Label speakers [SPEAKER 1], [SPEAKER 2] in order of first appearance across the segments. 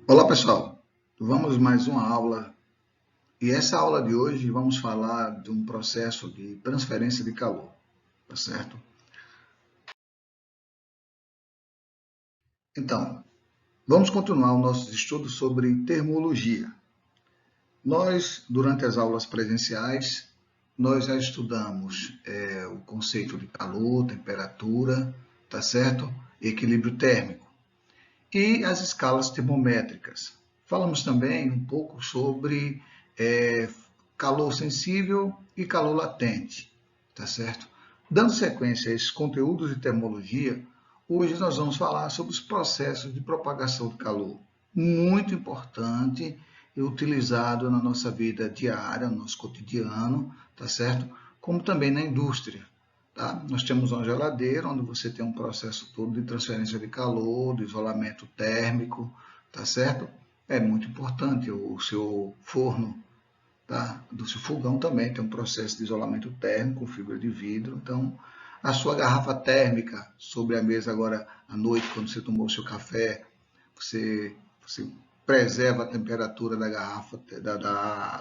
[SPEAKER 1] Olá pessoal, vamos mais uma aula e essa aula de hoje vamos falar de um processo de transferência de calor, tá certo? Então, vamos continuar o nosso estudo sobre termologia. Nós, durante as aulas presenciais, nós já estudamos o conceito de calor, temperatura, tá certo? Equilíbrio térmico e as escalas termométricas. Falamos também um pouco sobre calor sensível e calor latente, tá certo? Dando sequência a esses conteúdos de termologia, hoje nós vamos falar sobre os processos de propagação do calor, muito importante e utilizado na nossa vida diária, no nosso cotidiano, tá certo? Como também na indústria. Tá? Nós temos uma geladeira onde você tem um processo todo de transferência de calor, de isolamento térmico, tá certo? É muito importante o seu forno, tá? Do seu fogão também tem um processo de isolamento térmico, fibra de vidro. Então, a sua garrafa térmica sobre a mesa agora à noite, quando você tomou o seu café, você preserva a temperatura da garrafa,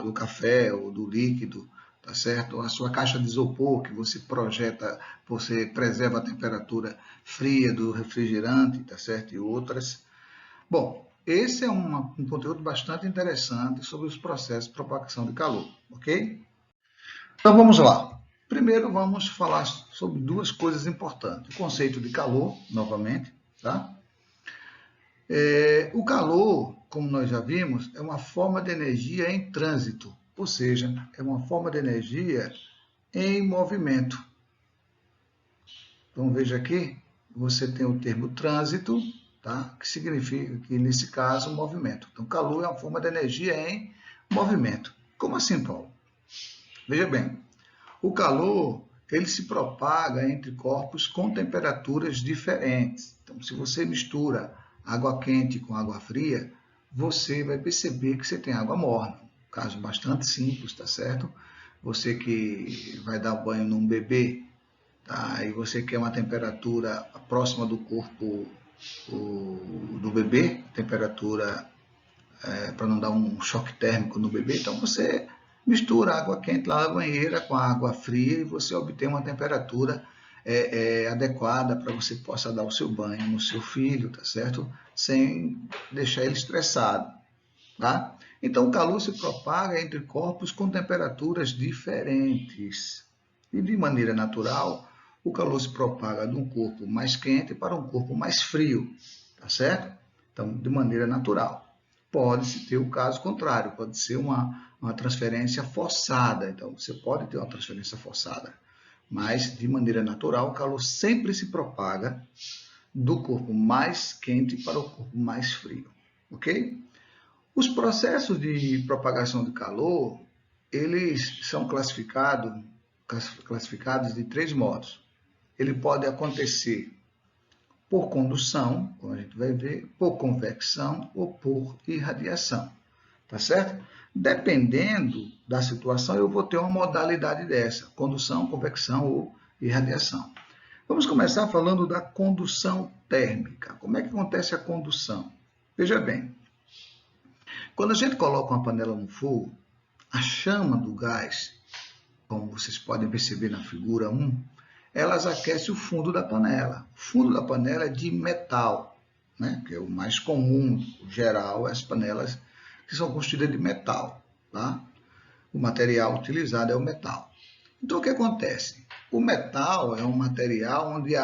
[SPEAKER 1] do café ou do líquido, tá certo? A sua caixa de isopor que você projeta, você preserva a temperatura fria do refrigerante, tá certo? E outras. Bom, esse é um conteúdo bastante interessante sobre os processos de propagação de calor, ok? Então vamos lá. Primeiro vamos falar sobre duas coisas importantes. O conceito de calor, novamente, tá? O calor, como nós já vimos, é uma forma de energia em trânsito, ou seja, é uma forma de energia em movimento. Então veja aqui, você tem o termo trânsito, tá? Que significa que, nesse caso, movimento. Então, calor é uma forma de energia em movimento. Como assim, Paulo? Veja bem, o calor ele se propaga entre corpos com temperaturas diferentes. Então, se você mistura água quente com água fria, você vai perceber que você tem água morna. Um caso bastante simples, tá certo? Você que vai dar banho num bebê, tá? E você quer uma temperatura próxima do corpo do bebê, temperatura para não dar um choque térmico no bebê, então você mistura água quente lá na banheira com a água fria e você obtém uma temperatura adequada para você possa dar o seu banho no seu filho, tá certo? Sem deixar ele estressado, tá? Então o calor se propaga entre corpos com temperaturas diferentes. E de maneira natural, o calor se propaga de um corpo mais quente para um corpo mais frio, tá certo? Então, de maneira natural. Pode-se ter o caso contrário, pode ser uma transferência forçada. Então, você pode ter uma transferência forçada, mas de maneira natural, o calor sempre se propaga do corpo mais quente para o corpo mais frio, ok? Os processos de propagação de calor, eles são classificados de três modos. Ele pode acontecer por condução, como a gente vai ver, por convecção ou por irradiação, tá certo? Dependendo da situação, eu vou ter uma modalidade dessa, condução, convecção ou irradiação. Vamos começar falando da condução térmica. Como é que acontece a condução? Veja bem, quando a gente coloca uma panela no fogo, a chama do gás, como vocês podem perceber na figura 1, elas aquecem o fundo da panela. O fundo da panela é de metal, né? Que é o mais comum, geral, as panelas que são construídas de metal. Tá? O material utilizado é o metal. Então, o que acontece? O metal é um material onde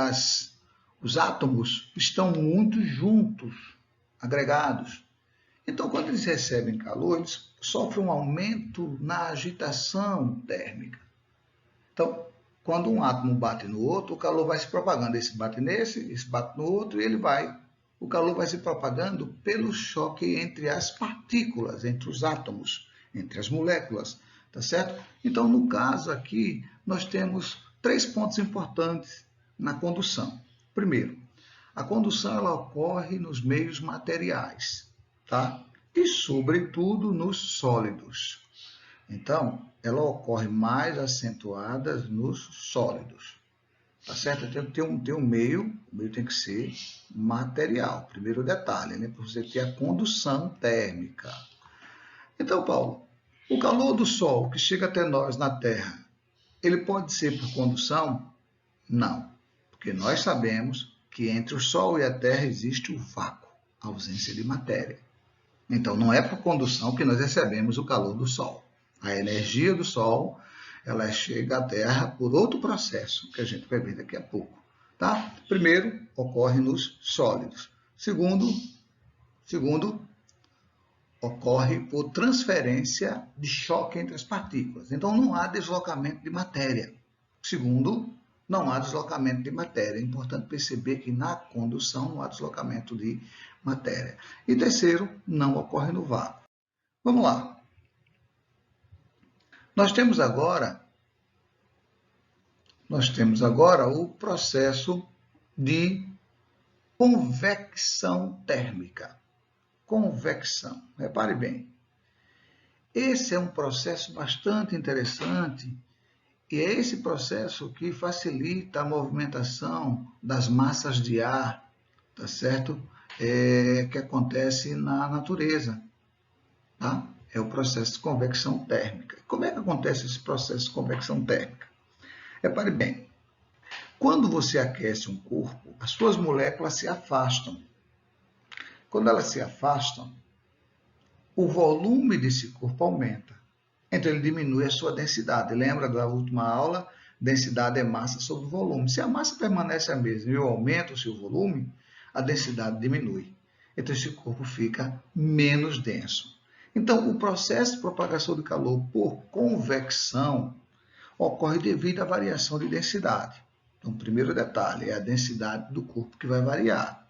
[SPEAKER 1] os átomos estão muito juntos, agregados. Então, quando eles recebem calor, eles sofrem um aumento na agitação térmica. Então, quando um átomo bate no outro, o calor vai se propagando. Esse bate nesse, esse bate no outro, e o calor vai se propagando pelo choque entre as partículas, entre os átomos, entre as moléculas, tá certo? Então, no caso aqui, nós temos três pontos importantes na condução. Primeiro, a condução ela ocorre nos meios materiais, tá? E, sobretudo, nos sólidos. Então, ela ocorre mais acentuada nos sólidos. tá certo? Tem um meio, o meio tem que ser material, primeiro detalhe, né? Para você ter a condução térmica. Então, Paulo, o calor do Sol que chega até nós na Terra, ele pode ser por condução? Não, porque nós sabemos que entre o Sol e a Terra existe o vácuo, a ausência de matéria. Então, não é por condução que nós recebemos o calor do Sol. A energia do Sol, ela chega à Terra por outro processo, que a gente vai ver daqui a pouco. Tá? Primeiro, ocorre nos sólidos. Segundo, ocorre por transferência de choque entre as partículas. Então, não há deslocamento de matéria. Segundo, não há deslocamento de matéria. É importante perceber que na condução não há deslocamento de matéria. E terceiro, não ocorre no vácuo. Vamos lá. Nós temos agora o processo de convecção térmica. Convecção. Repare bem. Esse é um processo bastante interessante e é esse processo que facilita a movimentação das massas de ar, tá certo? Que acontece na natureza, tá? É o processo de convecção térmica. Como é que acontece esse processo de convecção térmica? Repare bem, quando você aquece um corpo, as suas moléculas se afastam. Quando elas se afastam, o volume desse corpo aumenta. Então, ele diminui a sua densidade. Lembra da última aula? Densidade é massa sobre volume. Se a massa permanece a mesma e eu aumento o seu volume, a densidade diminui. Então, esse corpo fica menos denso. Então, o processo de propagação de calor por convecção ocorre devido à variação de densidade. Então, o primeiro detalhe é a densidade do corpo que vai variar.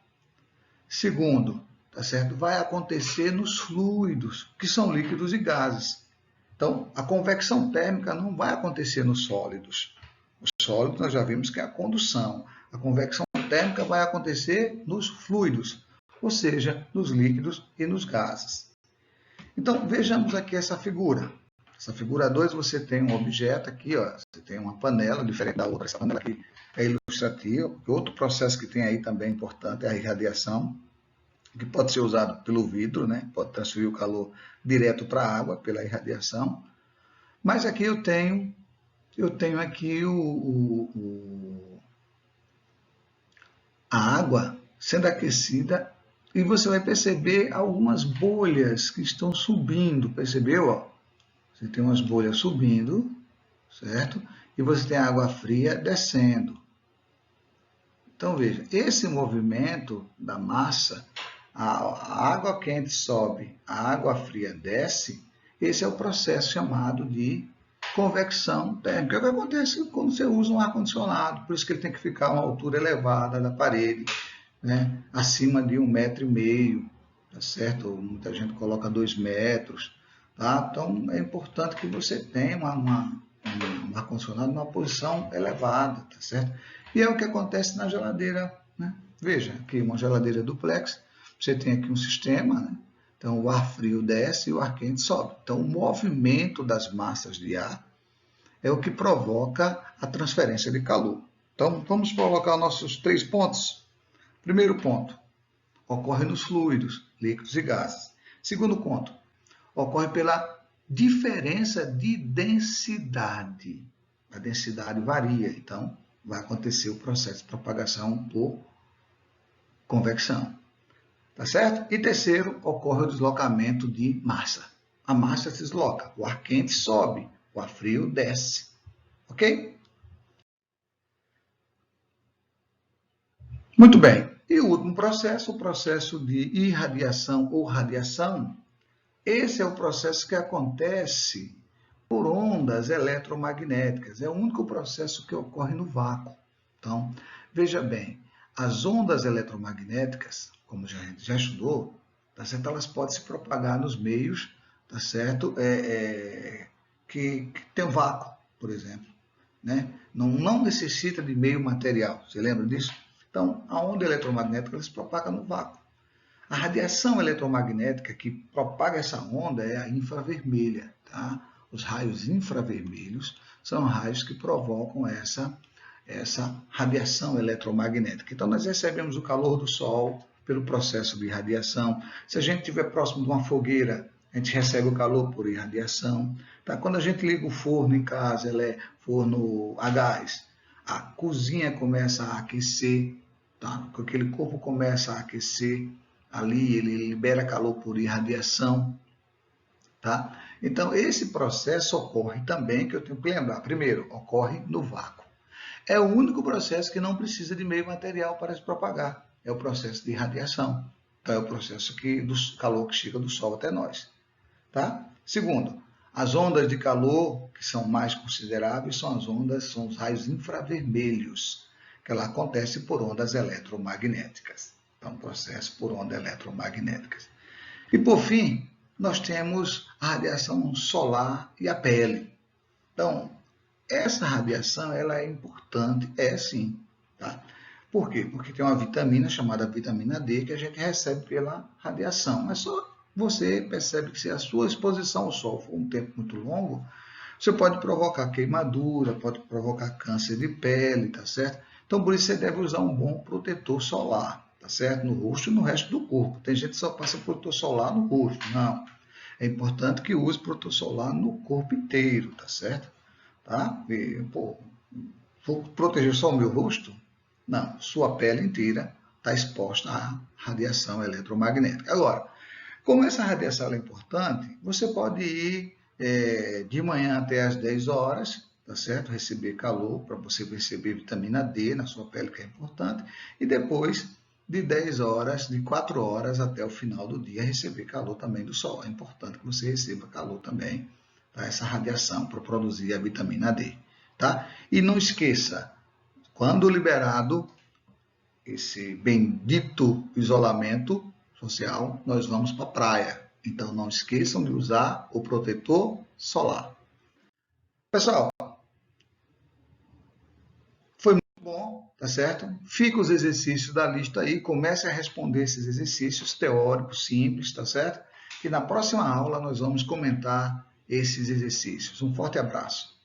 [SPEAKER 1] Segundo, tá certo? Vai acontecer nos fluidos, que são líquidos e gases. Então, a convecção térmica não vai acontecer nos sólidos. Os sólidos nós já vimos que é a condução. A convecção térmica vai acontecer nos fluidos, ou seja, nos líquidos e nos gases. Então, vejamos aqui essa figura. Essa figura 2, você tem um objeto aqui, ó, você tem uma panela, diferente da outra. Essa panela aqui é ilustrativa. Outro processo que tem aí também importante é a irradiação, que pode ser usado pelo vidro, né? Pode transferir o calor direto para a água pela irradiação. Mas aqui eu tenho aqui a água sendo aquecida e você vai perceber algumas bolhas que estão subindo, percebeu? Ó? Você tem umas bolhas subindo, certo? E você tem a água fria descendo. Então veja, esse movimento da massa, a água quente sobe, a água fria desce, esse é o processo chamado de convecção térmica. É o que acontece quando você usa um ar-condicionado, por isso que ele tem que ficar a uma altura elevada da parede, né? Acima de 1,5 m, tá certo? Muita gente coloca 2 metros, tá? Então é importante que você tenha um ar-condicionado numa posição elevada, tá certo? E é o que acontece na geladeira, né? Veja, aqui uma geladeira duplex, você tem aqui um sistema, né? Então o ar frio desce e o ar quente sobe. Então o movimento das massas de ar é o que provoca a transferência de calor. Então vamos colocar nossos 3 pontos. Primeiro ponto, ocorre nos fluidos, líquidos e gases. Segundo ponto, ocorre pela diferença de densidade. A densidade varia, então vai acontecer o processo de propagação por convecção. Tá certo? E terceiro, ocorre o deslocamento de massa. A massa se desloca, o ar quente sobe, o ar frio desce. Ok? Muito bem. E o último processo, o processo de irradiação ou radiação. Esse é o processo que acontece por ondas eletromagnéticas. É o único processo que ocorre no vácuo. Então, veja bem, as ondas eletromagnéticas, como a gente já estudou, tá certo? Elas podem se propagar nos meios, tá certo? Que tem um vácuo, por exemplo. Né? Não necessita de meio material. Você lembra disso? Então, a onda eletromagnética ela se propaga no vácuo. A radiação eletromagnética que propaga essa onda é a infravermelha. Tá? Os raios infravermelhos são raios que provocam essa essa radiação eletromagnética. Então, nós recebemos o calor do Sol pelo processo de irradiação. Se a gente estiver próximo de uma fogueira, a gente recebe o calor por irradiação. Tá? Quando a gente liga o forno em casa, ele é forno a gás, a cozinha começa a aquecer, tá? Aquele corpo começa a aquecer, ali ele libera calor por irradiação. Tá? Então, esse processo ocorre também, que eu tenho que lembrar, primeiro, ocorre no vácuo. É o único processo que não precisa de meio material para se propagar. É o processo de radiação. Então, é o processo do calor que chega do Sol até nós. Tá? Segundo, as ondas de calor que são mais consideráveis são são os raios infravermelhos, que ela acontece por ondas eletromagnéticas. Então, processo por ondas eletromagnéticas. E, por fim, nós temos a radiação solar e a pele. Então, essa radiação ela é importante, sim. Tá? Por quê? Porque tem uma vitamina chamada vitamina D que a gente recebe pela radiação. Mas só você percebe que se a sua exposição ao sol for um tempo muito longo, você pode provocar queimadura, pode provocar câncer de pele, tá certo? Então, por isso você deve usar um bom protetor solar, tá certo? No rosto e no resto do corpo. Tem gente que só passa protetor solar no rosto. Não. É importante que use protetor solar no corpo inteiro, tá certo? Tá? E, vou proteger só o meu rosto? Não, sua pele inteira está exposta à radiação eletromagnética. Agora, como essa radiação é importante, você pode ir de manhã até às 10 horas, tá certo? Receber calor, para você receber vitamina D na sua pele, que é importante, e depois de 10 horas, de 4 horas até o final do dia, receber calor também do sol. É importante que você receba calor também, tá? Essa radiação para produzir a vitamina D. Tá? E não esqueça, quando liberado esse bendito isolamento social, nós vamos para a praia. Então não esqueçam de usar o protetor solar. Pessoal, foi muito bom, tá certo? Fica os exercícios da lista aí, comece a responder esses exercícios teóricos simples, tá certo? E na próxima aula nós vamos comentar esses exercícios. Um forte abraço.